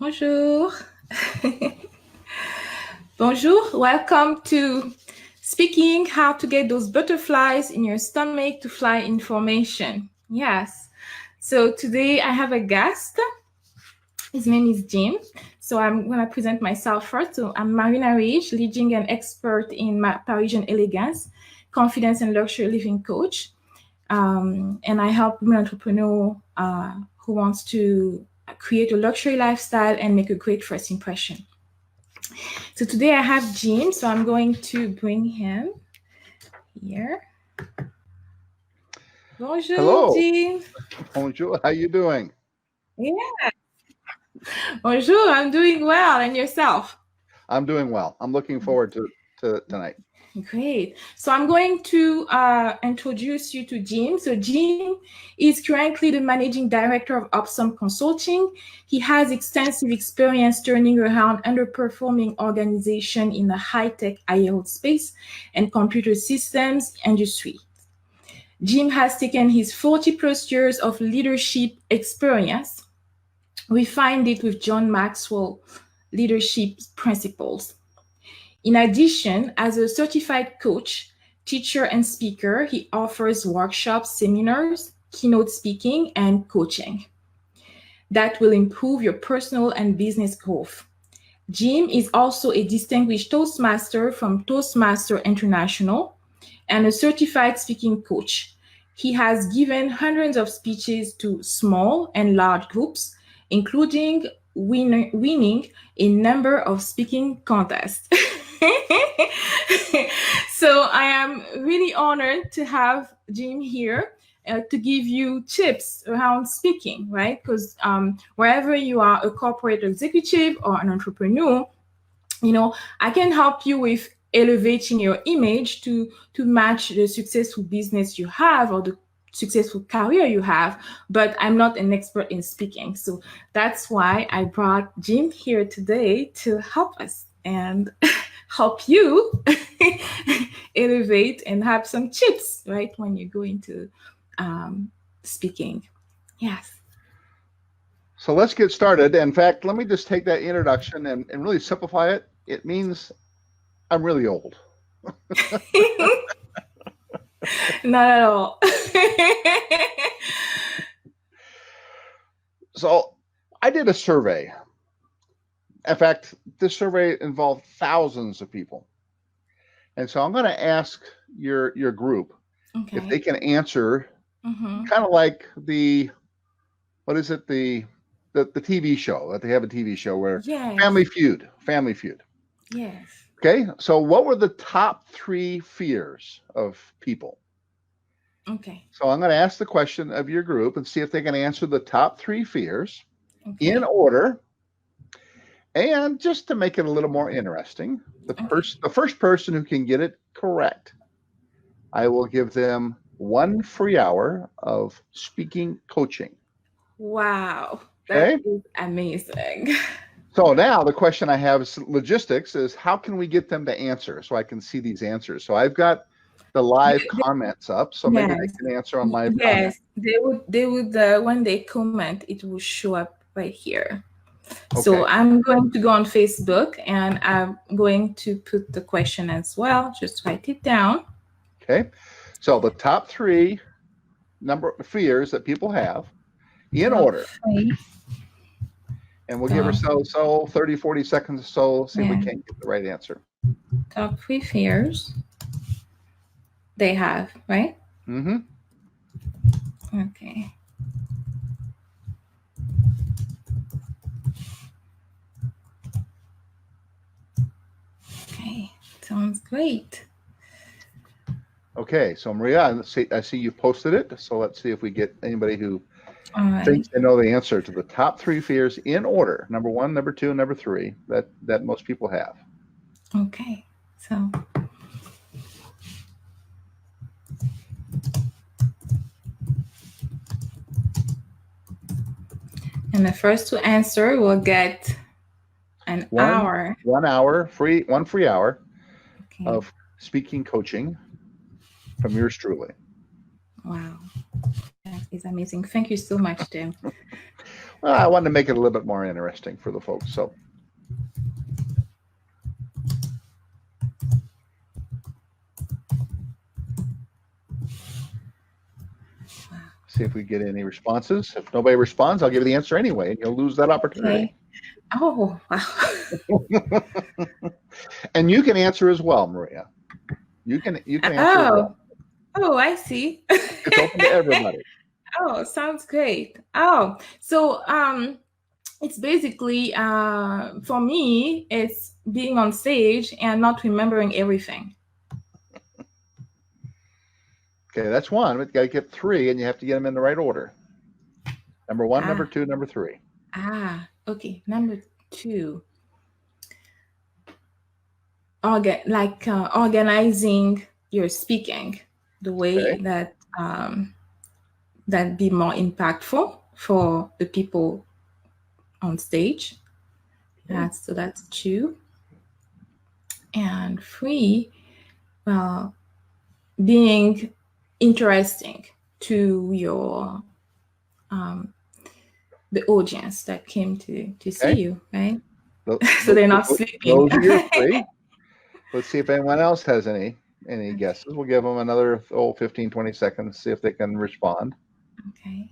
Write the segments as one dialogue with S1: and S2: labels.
S1: Bonjour. Bonjour. Welcome to Speaking How to Get Those Butterflies in Your Stomach to Fly Information. Yes. So today I have a guest. His name is Jim. So I'm going to present myself first. So I'm Marina Ridge, leading an expert in Parisian Elegance, confidence and luxury living coach. And I help women entrepreneurs who wants to create a luxury lifestyle and make a great first impression. So today I have Jim, so I'm going to bring him here. Bonjour,
S2: Hello.
S1: Jim.
S2: Bonjour. How you doing?
S1: Yeah. Bonjour. I'm doing well, and yourself?
S2: I'm doing well. I'm looking forward to tonight.
S1: Great. So I'm going to introduce you to Jim. So Jim is currently the managing director of Opsconn Consulting. He has extensive experience turning around underperforming organizations in the high-tech aerospace and computer systems industry. Jim has taken his 40-plus years of leadership experience, refined it with John Maxwell leadership principles. In addition, as a certified coach, teacher, and speaker, he offers workshops, seminars, keynote speaking, and coaching that will improve your personal and business growth. Jim is also a distinguished Toastmaster from Toastmaster International and a certified speaking coach. He has given hundreds of speeches to small and large groups, including winning a number of speaking contests. So I am really honored to have Jim here to give you tips around speaking, right? Because wherever you are a corporate executive or an entrepreneur, I can help you with elevating your image to match the successful business you have or the successful career you have, but I'm not an expert in speaking. So that's why I brought Jim here today to help us and help you elevate and have some tips, right, when you go into speaking. Yes.
S2: So let's get started. In fact, let me just take that introduction and really simplify it. It means I'm really old.
S1: Not at all.
S2: So I did a survey. In fact, this survey involved thousands of people. And so I'm going to ask your group if they can answer kind of like the TV show, that they have a TV show where Family Feud.
S1: Yes.
S2: Okay, so what were the top 3 fears of people?
S1: Okay.
S2: So I'm going to ask the question of your group and see if they can answer the top 3 fears in order. And just to make it a little more interesting, the first person who can get it correct, I will give them 1 free hour of speaking coaching.
S1: Wow. That is amazing.
S2: So now the question I have is logistics is how can we get them to answer so I can see these answers? So I've got the live comments up, so maybe they can answer on live comments.
S1: They would when they comment, it will show up right here. Okay. So I'm going to go on Facebook and I'm going to put the question as well. Just write it down.
S2: Okay. So the top 3 fears that people have in order. And we'll give ourselves 30, 40 seconds or so, see if we can't get the right answer.
S1: Top 3 fears they have, right?
S2: Mm-hmm.
S1: Okay. Okay, sounds great.
S2: Okay, so Maria, I see you posted it. So let's see if we get anybody who thinks they know the answer to the top 3 fears in order. Number 1, number 2, and number 3 that most people have.
S1: Okay, so and the first to answer will get an hour.
S2: 1 hour free, 1 free hour of speaking coaching from yours truly.
S1: Wow. That is amazing. Thank you so much, Tim.
S2: Well, I wanted to make it a little bit more interesting for the folks. So see if we get any responses. If nobody responds, I'll give you the answer anyway, and you'll lose that opportunity.
S1: Okay. Oh, wow.
S2: And you can answer as well, Maria. You can answer as well.
S1: Oh, I see.
S2: It's open to everybody.
S1: Oh, sounds great. Oh, so it's basically for me, it's being on stage and not remembering everything.
S2: Okay, that's one. But you got to get three, and you have to get them in the right order. Number one, number two, number three.
S1: Okay. Number two. Organizing your speaking, the way that that be more impactful for the people on stage. So that's two. And three, well, being interesting to your the audience that came to see you, right? So they're not sleeping.
S2: Those are your three. Let's see if anyone else has any guesses. We'll give them another 15, 20 seconds, see if they can respond.
S1: Okay.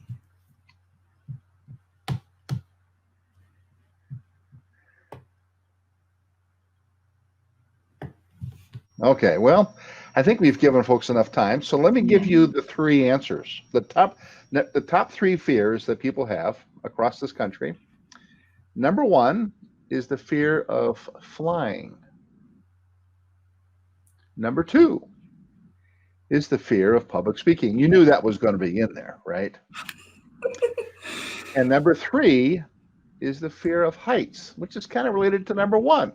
S2: Okay, well, I think we've given folks enough time. So let me give you the three answers. The top three fears that people have across this country. Number one is the fear of flying. Number two is the fear of public speaking. You knew that was going to be in there, right? And number three is the fear of heights, which is kind of related to number one.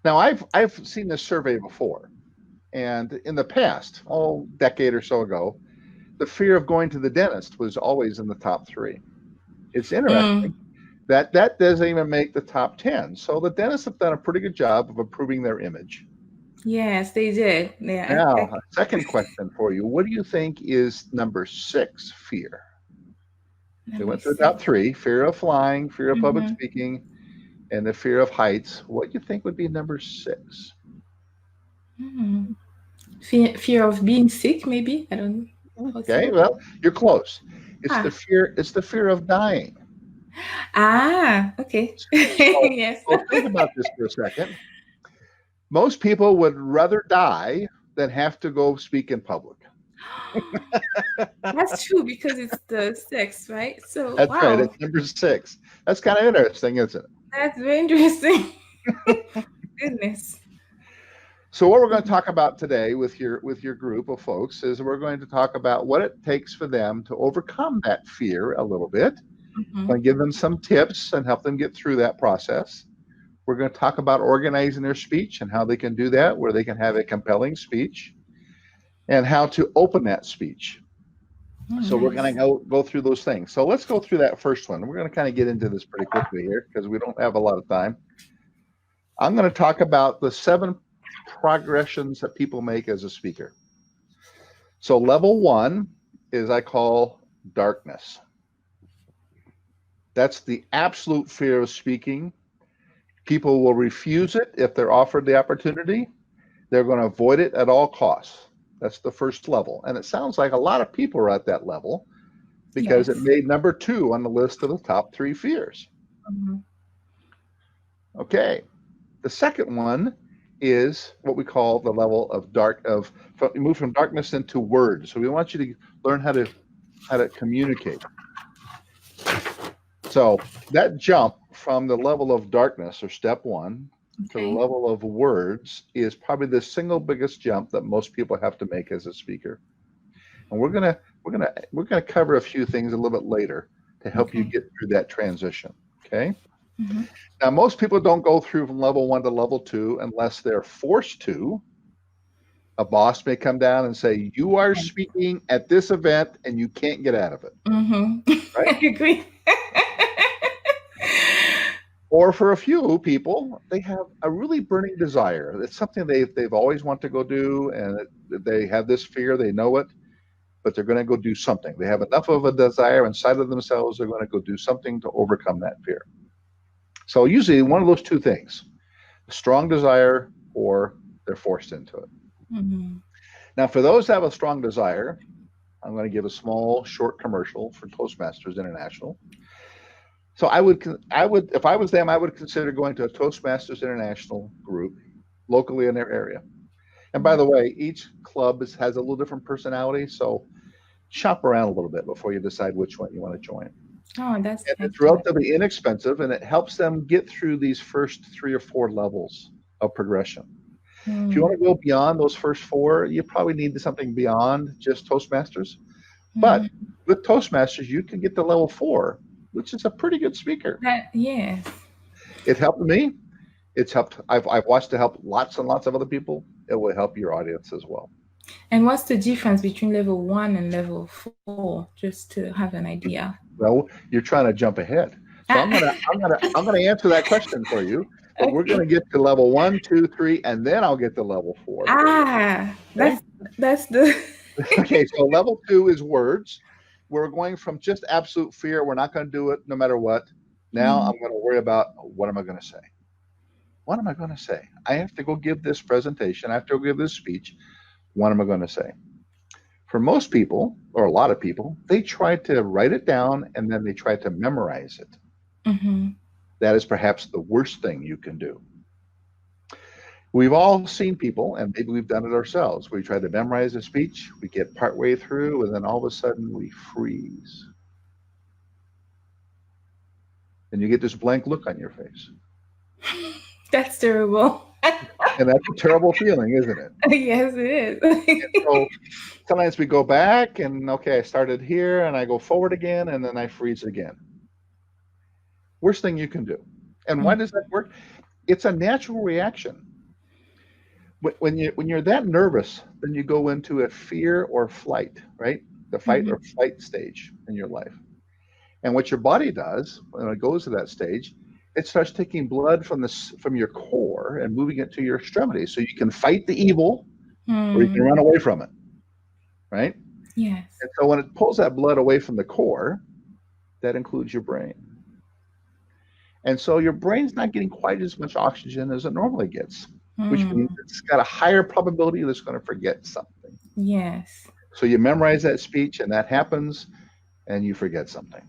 S2: Now, I've seen this survey before, and in the past, decade or so ago, the fear of going to the dentist was always in the top three. It's interesting that doesn't even make the top 10. So the dentists have done a pretty good job of improving their image.
S1: Yes, they did. Yeah.
S2: Now, second question for you. What do you think is number 6 fear? We went through the top 3, fear of flying, fear of public speaking, and the fear of heights. What do you think would be number 6?
S1: Fear of being sick, maybe? I don't know.
S2: Okay, well, you're close. It's the fear of dying.
S1: Okay. Yes.
S2: So think about this for a second. Most people would rather die than have to go speak in public.
S1: That's true, because it's the 6, right? So
S2: that's right. It's number 6. That's kind of interesting, isn't it?
S1: That's very interesting. Goodness.
S2: So what we're going to talk about today with your group of folks is we're going to talk about what it takes for them to overcome that fear a little bit. I'm going to give them some tips and help them get through that process. We're going to talk about organizing their speech and how they can do that, where they can have a compelling speech, and how to open that speech. So we're going to go through those things. So let's go through that first one. We're going to kind of get into this pretty quickly here because we don't have a lot of time. I'm going to talk about the 7 progressions that people make as a speaker. So level 1 is I call darkness. That's the absolute fear of speaking. People will refuse it if they're offered the opportunity. They're going to avoid it at all costs. That's the first level. And it sounds like a lot of people are at that level because it made number 2 on the list of the top 3 fears. Okay. The second one is what we call the level of we move from darkness into words. So we want you to learn how to communicate. So that jump from the level of darkness, or step 1, to the level of words is probably the single biggest jump that most people have to make as a speaker. And we're gonna cover a few things a little bit later to help you get through that transition. Okay. Now, most people don't go through from level 1 to level 2 unless they're forced to. A boss may come down and say, "You are speaking at this event and you can't get out of it." Right?
S1: I agree.
S2: Or for a few people, they have a really burning desire. It's something they've always wanted to go do, and they have this fear. They know it, but they're going to go do something. They have enough of a desire inside of themselves, they're going to go do something to overcome that fear. So usually one of those two things, a strong desire or they're forced into it.
S1: Mm-hmm.
S2: Now, for those that have a strong desire, I'm going to give a small, short commercial for Toastmasters International. So I would, if I was them, I would consider going to a Toastmasters International group locally in their area. And by the way, each club has a little different personality, so shop around a little bit before you decide which one you want to join.
S1: Oh, that's
S2: And it's
S1: excellent.
S2: relatively inexpensive, and it helps them get through these first 3 or 4 levels of progression. If you want to go beyond those first 4, you probably need something beyond just Toastmasters. But with Toastmasters, you can get to level 4, which is a pretty good speaker.
S1: Yes.
S2: It helped me. It's helped. I've watched it help lots and lots of other people. It will help your audience as well.
S1: And what's the difference between level 1 and level 4, just to have an idea?
S2: Well, you're trying to jump ahead. So I'm gonna answer that question for you. But we're gonna get to level 1, 2, 3, and then I'll get to level 4.
S1: Okay? That's the
S2: Okay, so level 2 is words. We're going from just absolute fear. We're not going to do it no matter what. Now I'm going to worry about what am I going to say? What am I going to say? I have to go give this presentation. I have to go give this speech. What am I going to say? For most people, or a lot of people, they try to write it down and then they try to memorize it. That is perhaps the worst thing you can do. We've all seen people, and maybe we've done it ourselves. We try to memorize a speech, we get partway through, and then all of a sudden we freeze. And you get this blank look on your face.
S1: That's terrible.
S2: And that's a terrible feeling, isn't it?
S1: Yes, it is.
S2: So sometimes we go back and, okay, I started here, and I go forward again, and then I freeze again. Worst thing you can do. And why does that work? It's a natural reaction. When you're that nervous, then you go into a fear or flight, right? The fight or flight stage in your life. And what your body does when it goes to that stage, it starts taking blood from your core and moving it to your extremities, so you can fight the evil or you can run away from it, right?
S1: Yes.
S2: And so when it pulls that blood away from the core, that includes your brain. And so your brain's not getting quite as much oxygen as it normally gets, which means it's got a higher probability that it's going to forget something.
S1: Yes.
S2: So you memorize that speech and that happens and you forget something.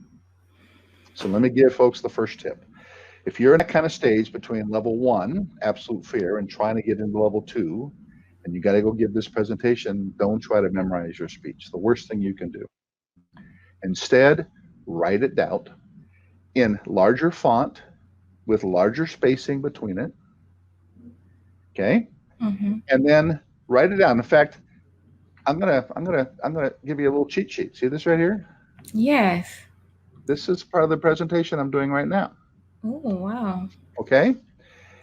S2: So let me give folks the first tip. If you're in that kind of stage between level 1, absolute fear, and trying to get into level 2, and you got to go give this presentation, don't try to memorize your speech. The worst thing you can do. Instead, write it out in larger font with larger spacing between it. Okay? And then write it down. In fact, I'm gonna give you a little cheat sheet. See this right here?
S1: Yes.
S2: This is part of the presentation I'm doing right now.
S1: Oh, wow.
S2: Okay?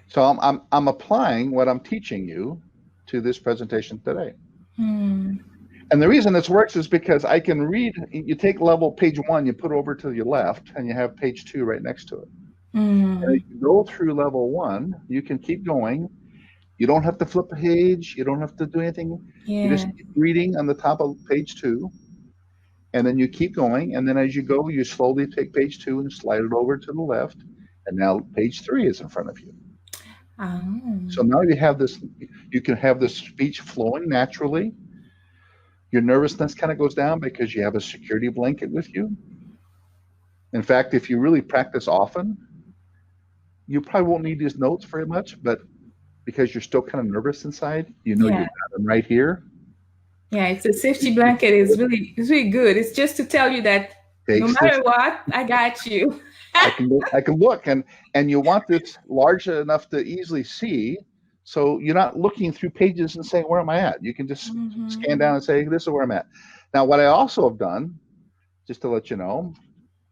S2: So I'm applying what I'm teaching you to this presentation today. And the reason this works is because I can read, you take page 1, you put it over to your left, and you have page 2 right next to it. And if you go through level 1, you can keep going. You don't have to flip a page. You don't have to do anything. You just keep reading on the top of page 2. And then you keep going. And then as you go, you slowly take page 2 and slide it over to the left. And now page 3 is in front of you. So now you have this, you can have this speech flowing naturally. Your nervousness kind of goes down because you have a security blanket with you. In fact, if you really practice often, you probably won't need these notes very much, but because you're still kind of nervous inside, you know you got them right here.
S1: Yeah, it's a safety blanket. It's really good. It's just to tell you that no matter what, I got you.
S2: I can look, and you want this large enough to easily see, so you're not looking through pages and saying, where am I at? You can just scan down and say, this is where I'm at. Now, what I also have done, just to let you know,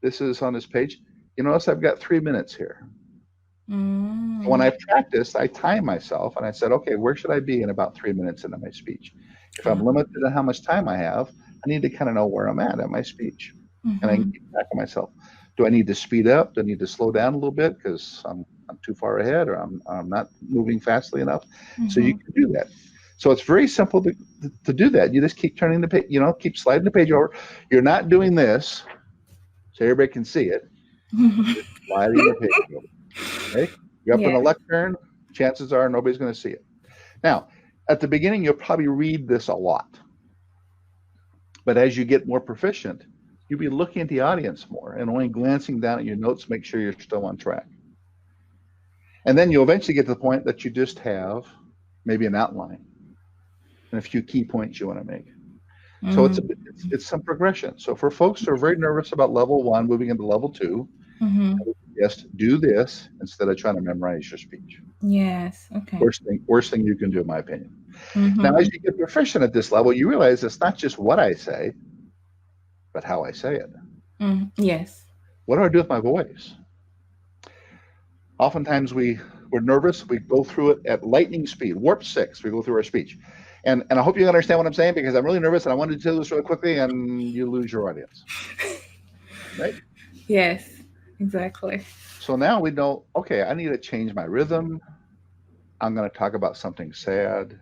S2: this is on this page. You notice I've got 3 minutes here. When I practiced, I timed myself, and I said, okay, where should I be in about 3 minutes into my speech? If I'm limited to how much time I have, I need to kind of know where I'm at my speech. And I can keep track of myself. Do I need to speed up? Do I need to slow down a little bit because I'm too far ahead, or I'm not moving fastly enough? So you can do that. So it's very simple to do that. You just keep turning the page, keep sliding the page over. You're not doing this so everybody can see it. You're sliding the page over. Okay? You're up in
S1: Yeah.
S2: a lectern, chances are nobody's going to see it. Now, at the beginning, you'll probably read this a lot. But as you get more proficient, you'll be looking at the audience more and only glancing down at your notes to make sure you're still on track. And then you'll eventually get to the point that you just have maybe an outline and a few key points you want to make. So it's some progression. So for folks who are very nervous about level 1 moving into level 2, yes, do this instead of trying to memorize your speech.
S1: Yes. Okay.
S2: Worst thing you can do, in my opinion. Now, as you get proficient at this level, you realize it's not just what I say, but how I say it.
S1: Yes.
S2: What do I do with my voice? Oftentimes we're nervous. We go through it at lightning speed, warp 6. We go through our speech. And I hope you understand what I'm saying, because I'm really nervous and I wanted to do this really quickly, and you lose your audience. Right?
S1: Yes, exactly.
S2: So now we know, okay, I need to change my rhythm. I'm going to talk about something sad.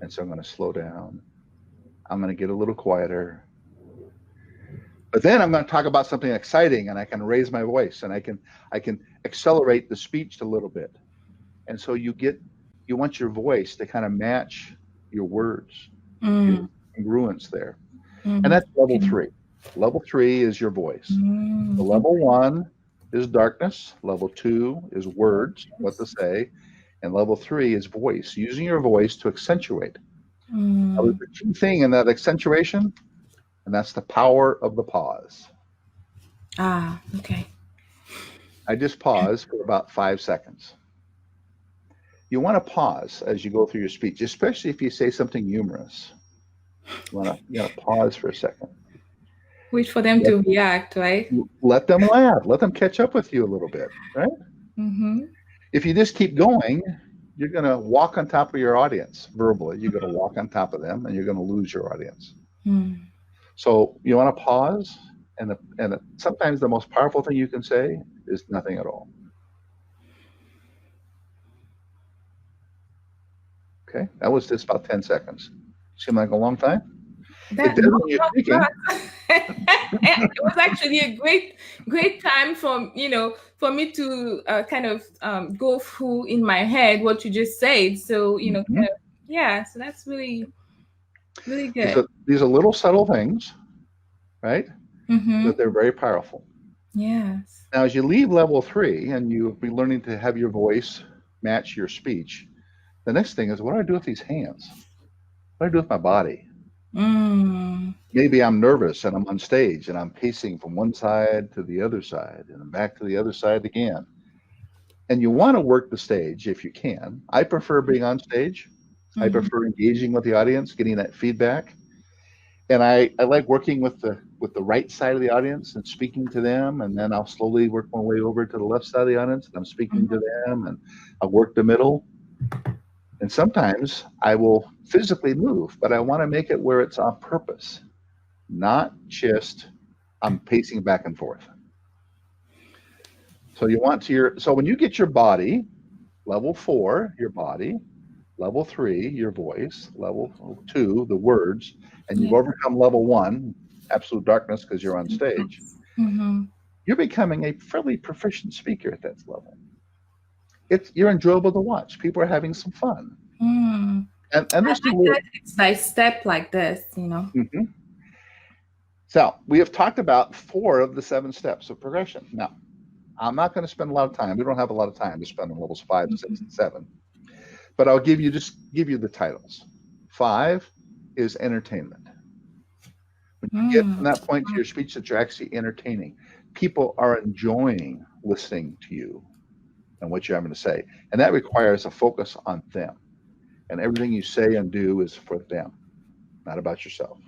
S2: And so I'm going to slow down. I'm going to get a little quieter. But then I'm going to talk about something exciting, and I can raise my voice, and I can accelerate the speech a little bit. And so you want your voice to kind of match your words, your congruence there. And that's level 3. Level 3 is your voice. So level 1 is darkness. Level 2 is words, what to say. And level 3 is voice, using your voice to accentuate. Now, there's a key thing in that accentuation, and that's the power of the pause.
S1: Okay. I
S2: just pause for about 5 seconds. You want to pause as you go through your speech, especially if you say something humorous. You want to pause for a second.
S1: Wait for them to react, right?
S2: Let them laugh. Let them catch up with you a little bit, right? If you just keep going, you're going to walk on top of your audience verbally. You're going to walk on top of them, and you're going to lose your audience. So you want to pause, and sometimes the most powerful thing you can say is nothing at all. Okay, that was just about 10 seconds. Seemed like a long time? It did when you're speaking.
S1: It was actually a great time for me to kind of go through in my head what you just said. So so that's really good.
S2: These are little subtle things, right? But they're very powerful.
S1: Yes.
S2: Now, as you leave level 3 and you'll be learning to have your voice match your speech, the next thing is, what do I do with these hands? What do I do with my body? Maybe I'm nervous and I'm on stage and I'm pacing from one side to the other side and back to the other side again. And you want to work the stage if you can. I prefer being on stage. I prefer engaging with the audience, getting that feedback. And I like working with the right side of the audience and speaking to them, and then I'll slowly work my way over to the left side of the audience and I'm speaking to them, and I'll work the middle. And sometimes I will physically move, but I want to make it where it's on purpose, not just I'm pacing back and forth. So so when you get your body, level 4, your body, level 3, your voice, level 2, the words, and you've overcome level 1, absolute darkness because you're on stage, you're becoming a fairly proficient speaker at that level. You're enjoyable to watch. People are having some fun. And there's
S1: it's by step like this,
S2: So we have talked about 4 of the 7 steps of progression. Now, I'm not going to spend a lot of time. We don't have a lot of time to spend on levels 5, 6, and 7. But I'll give you the titles. 5 is entertainment. When you get from that point to your speech that you're actually entertaining, people are enjoying listening to you and what you're having to say. And that requires a focus on them. And everything you say and do is for them, not about yourself.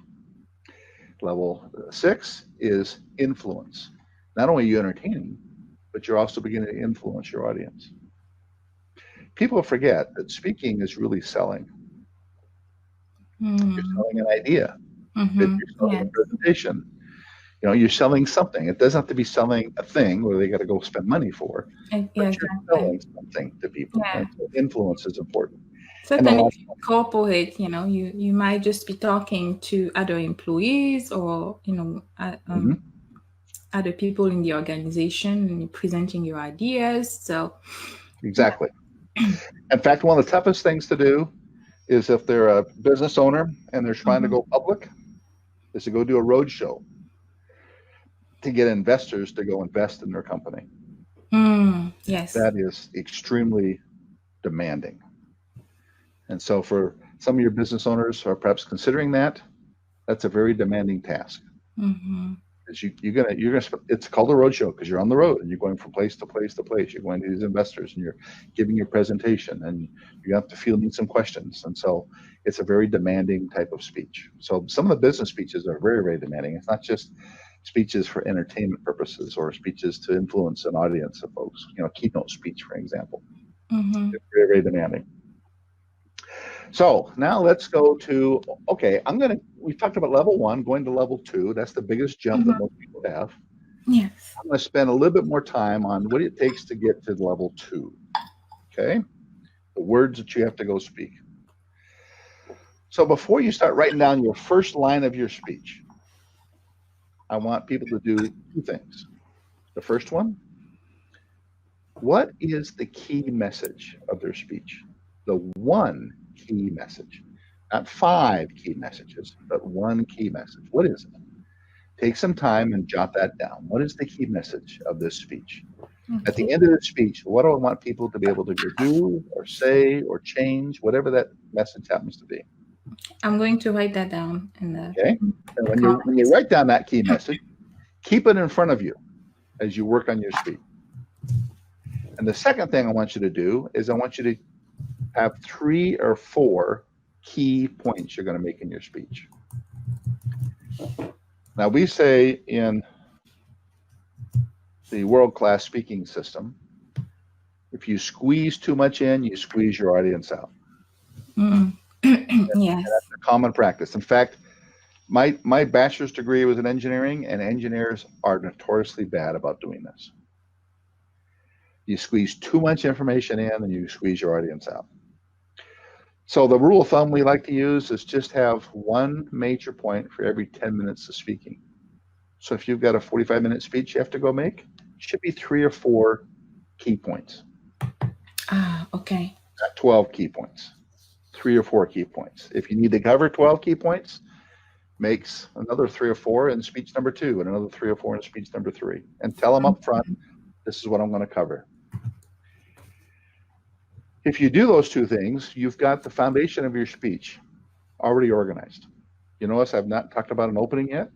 S2: Level 6 is influence. Not only are you entertaining, but you're also beginning to influence your audience. People forget that speaking is really selling. You're selling an idea. You're selling a presentation. You're selling something. It doesn't have to be selling a thing where they got to go spend money for. But you're selling something to people. And so influence is important. And the
S1: Certainly,
S2: last
S1: if you corporate, you might just be talking to other employees or,
S2: one.
S1: other people in the organization and presenting your ideas. So, yeah.
S2: Exactly. In fact, one of the toughest things to do is if they're a business owner and they're trying to
S1: Mhm.
S2: go public, is to go do a road show to get investors to go invest in their company.
S1: Yes.
S2: That is extremely demanding. And so for some of your business owners who are perhaps considering that, that's a very demanding task.
S1: Hmm.
S2: Is it's called a roadshow because you're on the road and you're going from place to place to place. You're going to these investors and you're giving your presentation and you have to fielding some questions. And so it's a very demanding type of speech. So some of the business speeches are very, very demanding. It's not just speeches for entertainment purposes or speeches to influence an audience of folks, keynote speech, for example.
S1: Hmm.
S2: It's very, very demanding. So now let's go to, okay, we've talked about level one, going to level two. That's the biggest jump that
S1: Hmm.
S2: most people have.
S1: Yes.
S2: I'm going to spend a little bit more time on what it takes to get to level two. Okay. The words that you have to go speak. So before you start writing down your first line of your speech, I want people to do two things. The first one, what is the key message of their speech? The one key message, not 5 key messages, but one key message. What is it? Take some time and jot that down. What is the key message of this speech? At
S1: Okay.
S2: the end of the speech, what do I want people to be able to go do or say or change, whatever that message happens to be?
S1: I'm going to write that down in the
S2: Okay. And when you
S1: comments.
S2: write down that key message, keep it in front of you as you work on your speech. And the second thing I want you to do is I want you to have 3 or 4 key points you're going to make in your speech. Now, we say in the world-class speaking system, if you squeeze too much in, you squeeze your audience out.
S1: Mm.
S2: And
S1: Yes.
S2: that's a common practice. In fact, my bachelor's degree was in engineering, and engineers are notoriously bad about doing this. You squeeze too much information in, and you squeeze your audience out. So the rule of thumb we like to use is just have one major point for every 10 minutes of speaking. So if you've got a 45-minute speech you have to go make, it should be 3 or 4 key points,
S1: Okay.
S2: not 12 key points, 3 or 4 key points. If you need to cover 12 key points, makes another 3 or 4 in speech number 2 and another 3 or 4 in speech number 3. And tell them up front, this is what I'm going to cover. If you do those 2 things, you've got the foundation of your speech already organized. You notice I've not talked about an opening yet.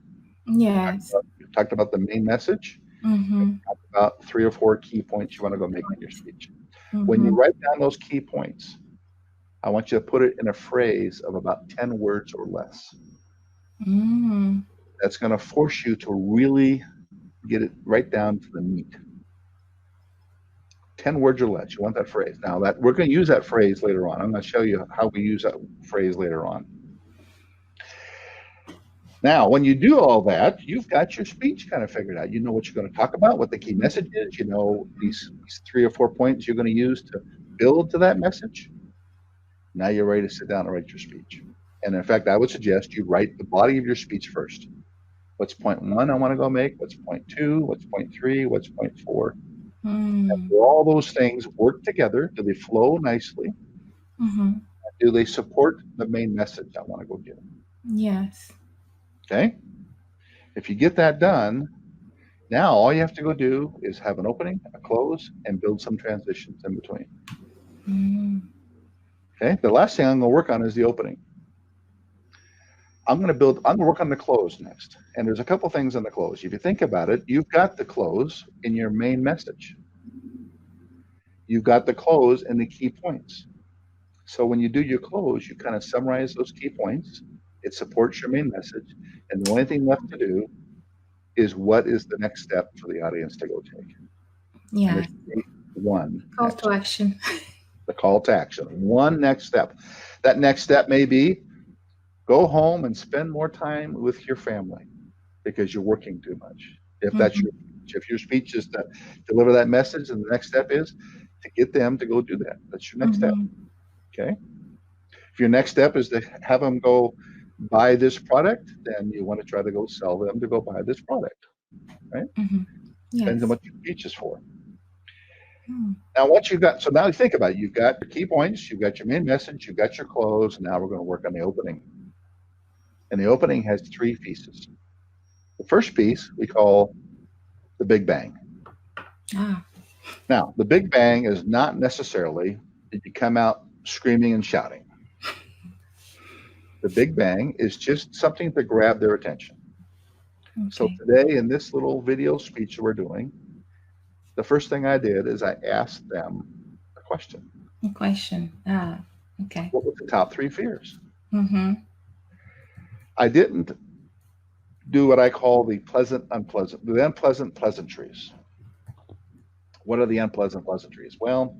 S1: Yes.
S2: We've talked about the main message.
S1: Mm-hmm.
S2: Talked about 3 or 4 key points you want to go make in your speech. When you
S1: Mm-hmm.
S2: write down those key points, I want you to put it in a phrase of about 10 words or less.
S1: Mm.
S2: That's going to force you to really get it right down to the meat. 10 words or less. You want that phrase. Now that we're going to use that phrase later on. I'm going to show you how we use that phrase later on. Now, when you do all that, you've got your speech kind of figured out. You know what you're going to talk about, what the key message is. You know these 3 or 4 points you're going to use to build to that message. Now you're ready to sit down and write your speech. And in fact, I would suggest you write the body of your speech first. What's point 1 I want to go make? What's point 2? What's point 3? What's point 4?
S1: Mm.
S2: Do all those things work together? Do they flow nicely?
S1: Mm-hmm.
S2: Do they support the main message I want to go get?
S1: Yes.
S2: Okay? If you get that done, now all you have to go do is have an opening, a close, and build some transitions in between.
S1: Mm.
S2: Okay? The last thing I'm going to work on is the opening. I'm going to work on the close next. And there's a couple things on the close. If you think about it, you've got the close in your main message. You've got the close and the key points. So when you do your close, you kind of summarize those key points. It supports your main message. And the only thing left to do is what is the next step for the audience to go take. And there
S1: Yeah.
S2: should be one
S1: Call
S2: next,
S1: to action.
S2: the call to action, one next step. That next step may be go home and spend more time with your family because you're working too much. If that's
S1: Mm-hmm.
S2: if your speech is to deliver that message, and the next step is to get them to go do that. That's your next step.
S1: Mm-hmm.
S2: Okay. If your next step is to have them go buy this product, then you want to try to go sell them to go buy this product, right?
S1: Mm-hmm.
S2: Depends on
S1: Yes.
S2: what your speech is for.
S1: Mm.
S2: Now, once you've got, so now you think about it, you've got your key points, you've got your main message, you've got your close, and now we're going to work on the opening. And the opening has three pieces. The first piece we call the Big Bang.
S1: Ah.
S2: Now, the Big Bang is not necessarily that you come out screaming and shouting. The Big Bang is just something to grab their attention. So
S1: Okay.
S2: today in this little video speech that we're doing, the first thing I did is I asked them a question.
S1: A question. Ah. Okay.
S2: What were the top three fears?
S1: Mm-hmm.
S2: I didn't do what I call the unpleasant pleasantries. What are the unpleasant pleasantries? Well,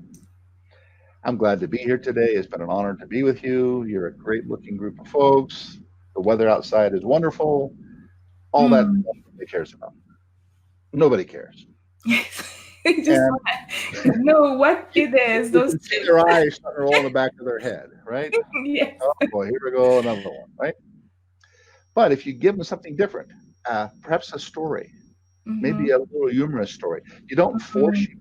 S2: I'm glad to be here today. It's been an honor to be with you. You're a great looking group of folks. The weather outside is wonderful. All that
S1: Mm.
S2: nobody cares about. Nobody cares.
S1: I just
S2: And
S1: want to know what it is.
S2: you
S1: Those
S2: can see
S1: tips.
S2: their eyes starting to roll in the back of their head, right?
S1: Yes.
S2: Oh boy, here we go, another one, right? But if you give them something different, perhaps a story,
S1: Mm-hmm.
S2: maybe a little humorous story. You don't force
S1: Mm.
S2: you.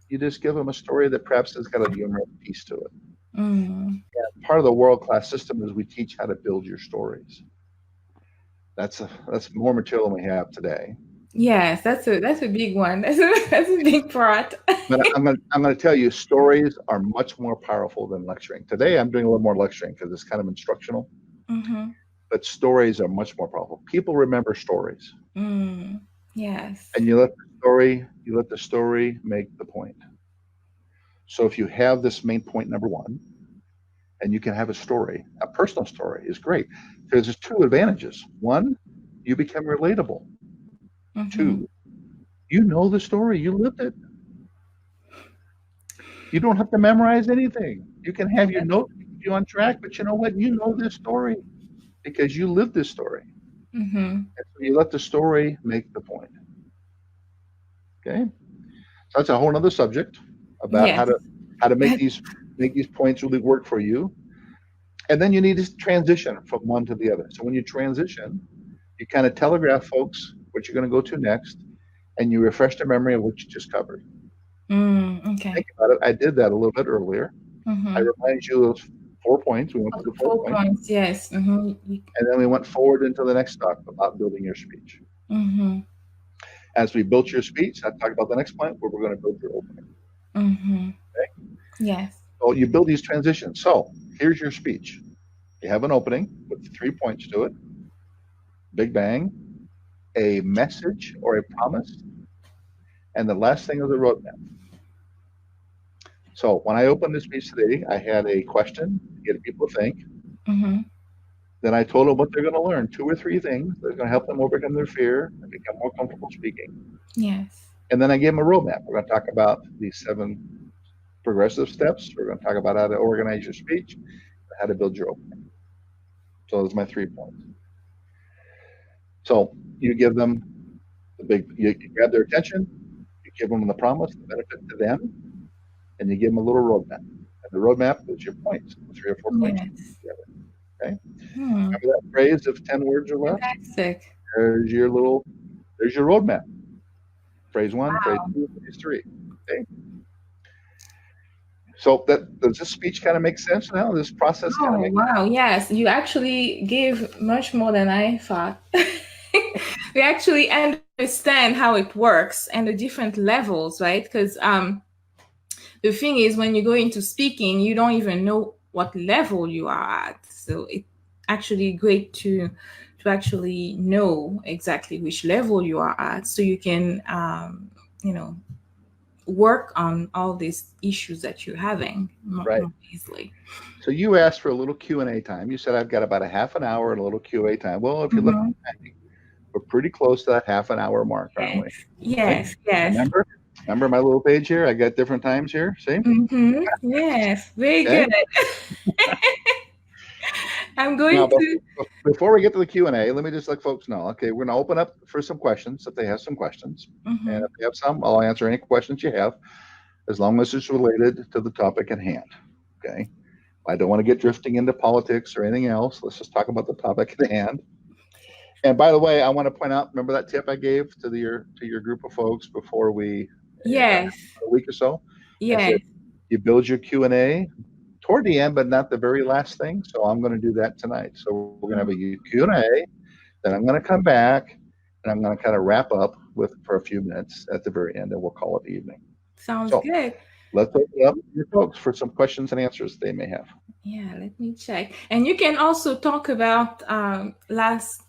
S2: You just give them a story that perhaps has got a humorous piece to it.
S1: Mm.
S2: Part of the world-class system is we teach how to build your stories. That's more material than we have today.
S1: Yes, that's a big one. That's a big part.
S2: But I'm going to tell you, stories are much more powerful than lecturing. Today, I'm doing a little more lecturing because it's kind of instructional.
S1: Mm-hmm.
S2: But stories are much more powerful. People remember stories,
S1: Mm. Yes.
S2: and you let the story make the point. So if you have this main point number one, and you can have a story, a personal story is great. There's two advantages. One, you become relatable.
S1: Mm-hmm.
S2: Two, you know the story, you lived it. You don't have to memorize anything. You can have your notes to keep you on track, but you know what? You know this story because you lived this story.
S1: Mm-hmm.
S2: And so you let the story make the point. Okay? So that's a whole other subject about
S1: Yes.
S2: how to make these points really work for you. And then you need to transition from one to the other. So when you transition, you kind of telegraph folks what you're going to go to next, and you refresh their memory of what you just covered.
S1: Okay.
S2: Think about it. I did that a little bit earlier. I
S1: Mm-hmm.
S2: remind you of 4 points. We went through the 4 points,
S1: 4 points. Yes. Mm-hmm.
S2: and then we went forward into the next talk about building your speech.
S1: Mm-hmm.
S2: As we built your speech, I talked about the next point where we're going to build your opening.
S1: Mm-hmm.
S2: Okay?
S1: Yes.
S2: So you build these transitions. So here's your speech. You have an opening with 3 points to it. Big bang, a message or a promise, and the last thing is a roadmap. So when I opened this speech today, I had a question to get people to think.
S1: Mm-hmm.
S2: Then I told them what they're going to learn, 2 or 3 things that are going to help them overcome their fear and become more comfortable speaking.
S1: Yes.
S2: And then I gave them a roadmap. We're going to talk about these 7 progressive steps. We're going to talk about how to organize your speech, and how to build your opening. So those are my 3 points. So you give them you grab their attention, you give them the promise, the benefit to them, and you give them a little roadmap. And the roadmap is your points, the 3 or 4 points
S1: Yes.
S2: together. Okay.
S1: Hmm.
S2: Remember that phrase of 10 words or less?
S1: Fantastic.
S2: There's your roadmap. Phrase 1, phrase 2, phrase 3. Okay. So does this speech kind of make sense now? This process kind of
S1: Oh,
S2: makes
S1: wow. Yes. You actually gave much more than I thought. We actually understand how it works and the different levels, right? Because the thing is, when you go into speaking, you don't even know what level you are at. So it's actually great to actually know exactly which level you are at, so you can you know work on all these issues that you're having
S2: right.
S1: more easily.
S2: So you asked for a little Q&A time. You said I've got about a half an hour and a little Q&A time. Well, if you look,
S1: Mhm.
S2: we're pretty close to that half an hour mark, aren't we? Right?
S1: Yes, yes.
S2: Remember my little page here? I got different times here. See?
S1: Yes, very
S2: Okay.
S1: good. I'm going
S2: Now,
S1: to.
S2: before we get to the Q&A, let me just let folks know. Okay, we're going to open up for some questions if they have some questions. And
S1: Mhm.
S2: if they have some, I'll answer any questions you have, as long as it's related to the topic at hand. Okay. I don't want to get drifting into politics or anything else. Let's just talk about the topic at hand. And by the way, I want to point out, remember that tip I gave to your group of folks before we
S1: Yes.
S2: a week or so? I said
S1: Yes.
S2: you build your Q&A toward the end, but not the very last thing. So I'm going to do that tonight. So we're going to have a Q&A, then I'm going to come back and I'm going to kind of wrap up with for a few minutes at the very end, and we'll call it the evening.
S1: Sounds
S2: So
S1: good.
S2: let's open it up to your folks for some questions and answers they may have.
S1: Yeah, let me check. And you can also talk about last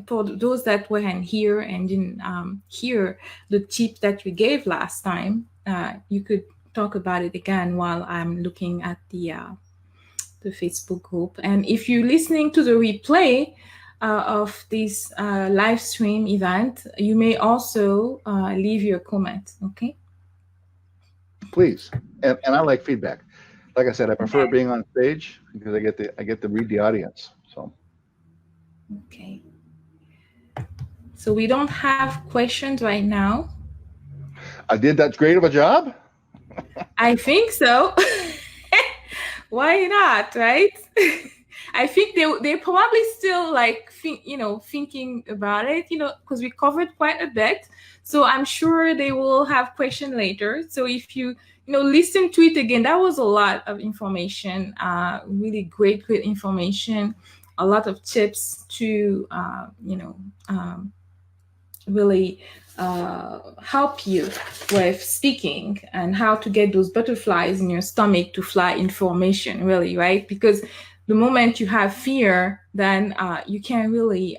S1: for those that weren't here and didn't hear the tip that you gave last time. You could talk about it again while I'm looking at the Facebook group. And if you're listening to the replay of this live stream event, you may also leave your comment. Okay.
S2: Please, and I like feedback. Like I said, I prefer being on stage because I get to read the audience. So
S1: okay. So we don't have questions right now.
S2: I did that great of a job.
S1: I think so. Why not, right? I think they probably still like thinking about it, because we covered quite a bit. So I'm sure they will have question later. So if you listen to it again, that was a lot of information, really great information, a lot of tips to really help you with speaking and how to get those butterflies in your stomach to fly information, really, right? Because the moment you have fear, then you can't really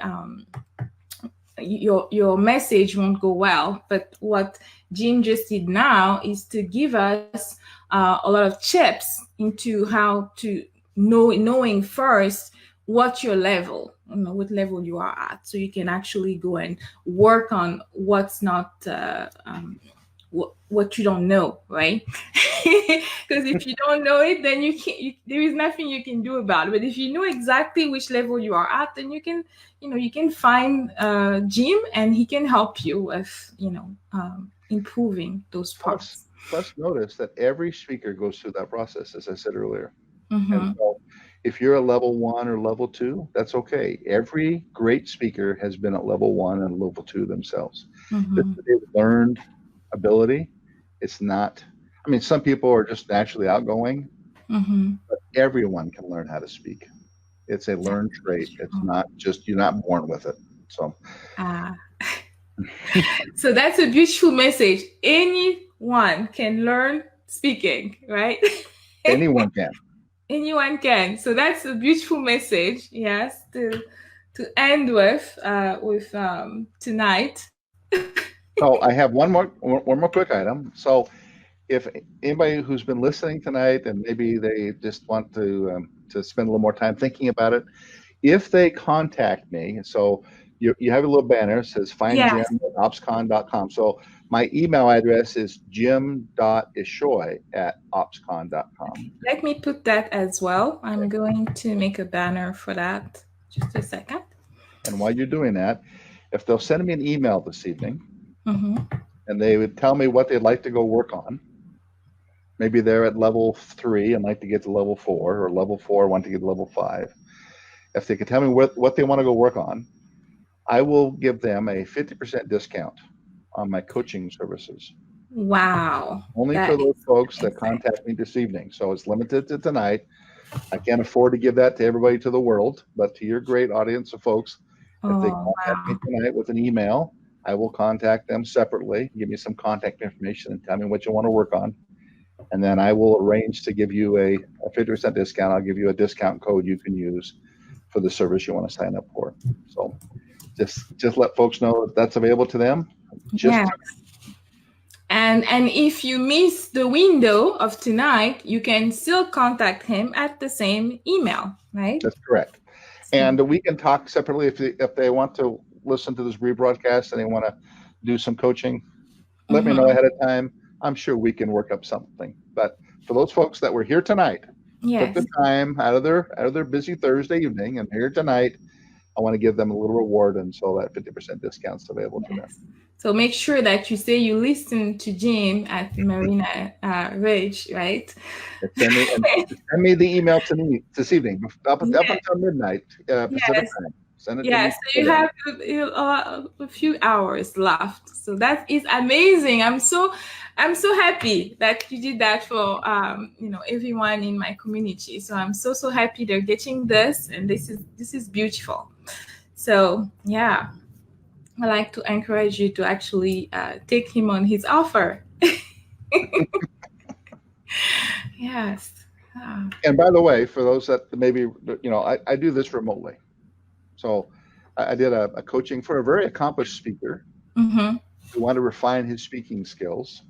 S1: your message won't go well. But what Jim just did now is to give us a lot of tips into how to knowing first what your level, what level you are at, so you can actually go and work on what's not what you don't know, right? Because if you don't know it, then there is nothing you can do about it. But if you know exactly which level you are at, then you can find Jim, and he can help you with improving those parts.
S2: Plus notice that every speaker goes through that process, as I said earlier.
S1: Mm-hmm.
S2: And so if you're a level 1 or level 2, that's okay. Every great speaker has been at level 1 and level 2 themselves.
S1: Mm-hmm.
S2: This is a learned ability. It's not, I mean, some people are just naturally outgoing,
S1: Mm-hmm.
S2: but everyone can learn how to speak. It's a learned trait. It's not just, you're not born with it. So,
S1: so that's a beautiful message. Anyone can learn speaking, right?
S2: anyone can.
S1: Anyone can. So that's a beautiful message, yes, to end with tonight.
S2: So I have one more quick item. So if anybody who's been listening tonight and maybe they just want to spend a little more time thinking about it, if they contact me, so you have a little banner that says find Jim at opsconn.com. So my email address is jim.ishoy@opsconn.com.
S1: Let me put that as well. I'm going to make a banner for that. Just a second.
S2: And while you're doing that, if they'll send me an email this evening,
S1: mm-hmm.
S2: and they would tell me what they'd like to go work on. Maybe they're at level 3 and like to get to level 4, or level 4 want to get to level 5. If they could tell me what they want to go work on, I will give them a 50% discount on my coaching services.
S1: Wow.
S2: Only for those folks that contact me this evening. So it's limited to tonight. I can't afford to give that to everybody to the world, but to your great audience of folks, if they contact me tonight with an email, I will contact them separately, give me some contact information, and tell me what you want to work on. And then I will arrange to give you a 50% discount. I'll give you a discount code you can use for the service you want to sign up for. So just let folks know that that's available to them.
S1: And if you miss the window of tonight, you can still contact him at the same email, right?
S2: That's correct. And we can talk separately if they want to listen to this rebroadcast and they want to do some coaching. Let me know ahead of time. I'm sure we can work up something. But for those folks that were here tonight, took the time out of their busy Thursday evening and here tonight, I want to give them a little reward, and so that 50% discount's available to them.
S1: Yes. So make sure that you say you listen to Jim at Marina Ridge, right?
S2: Send me the email to me this evening up
S1: Yes.
S2: until midnight Pacific
S1: Yes.
S2: time. Send it to
S1: Yeah,
S2: me.
S1: so you have a few hours left. So that is amazing. I'm so happy that you did that for everyone in my community. So I'm so happy they're getting this, and this is beautiful. So yeah, I like to encourage you to actually take him on his offer. Yes. Ah.
S2: And by the way, for those that maybe I do this remotely. So I did a coaching for a very accomplished speaker
S1: Mm-hmm.
S2: who wanted to refine his speaking skills.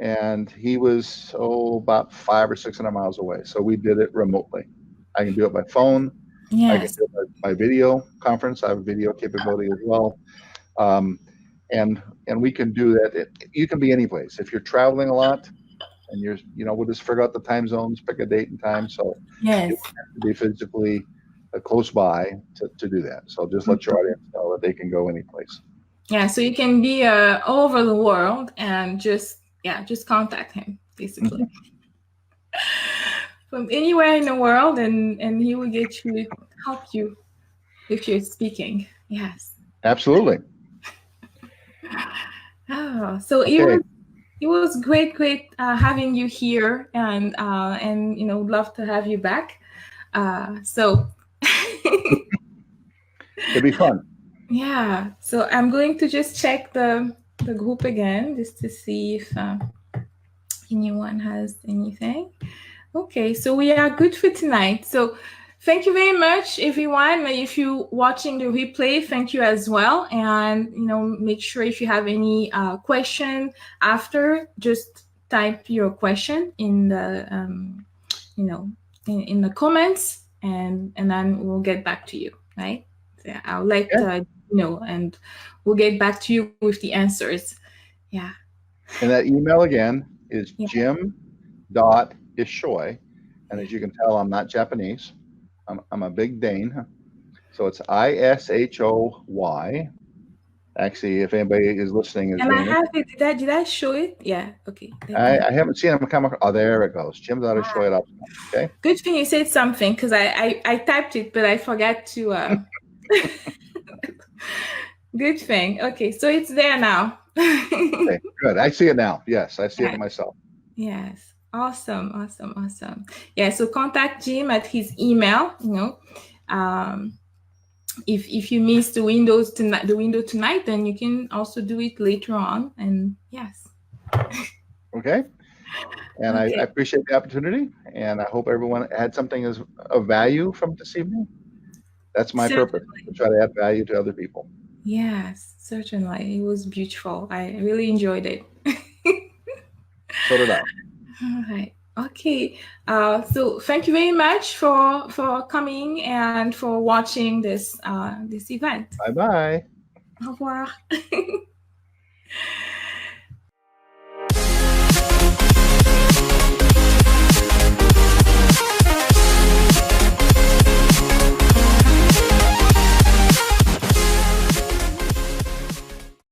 S2: And he was, about 500 or 600 miles away. So we did it remotely. I can do it by phone. I can
S1: Yes.
S2: do it by video conference. I have video capability as well. And we can do that. You can be any place. If you're traveling a lot and we'll just figure out the time zones, pick a date and time. So you
S1: Yes.
S2: don't have to be physically close by to do that. So just let your audience know that they can go any place.
S1: Yeah, so you can be all over the world and just contact him basically from anywhere in the world, and he will help you if you're speaking. Yes.
S2: Absolutely.
S1: Oh, so
S2: Okay.
S1: it was great having you here, and love to have you back. So
S2: It'd be fun.
S1: yeah, so I'm going to just check the group again just to see if anyone has anything. Okay, so we are good for tonight. So thank you very much, everyone. If you're watching the replay, thank you as well. And make sure if you have any question after, just type your question in the in the comments, and then we'll get back to you. Right? So I'll let and we'll get back to you with the answers. Yeah.
S2: And that email again is
S1: Yeah.
S2: jim.ishoy. And as you can tell, I'm not Japanese. I'm a big Dane. So it's Ishoy. Actually, if anybody is listening is
S1: And I
S2: Danish.
S1: have it. Did I show it? Yeah. Okay.
S2: I haven't seen him come across. Oh, there it goes. Jim.ishoy. Okay.
S1: Good thing you said something, because I typed it, but I forgot to. Good thing. Okay, so it's there now.
S2: Okay, good. I see it now. Yes, I see it myself.
S1: Yes. Awesome. Yeah, so contact Jim at his email, if you miss the window tonight, then you can also do it later on. And yes.
S2: Okay. And I appreciate the opportunity, and I hope everyone had something of value from this evening. That's my purpose, to try to add value to other people.
S1: Yes, certainly. It was beautiful. I really enjoyed it.
S2: So did I.
S1: All right. Okay. So thank you very much for coming and for watching this event.
S2: Bye-bye.
S1: Au revoir.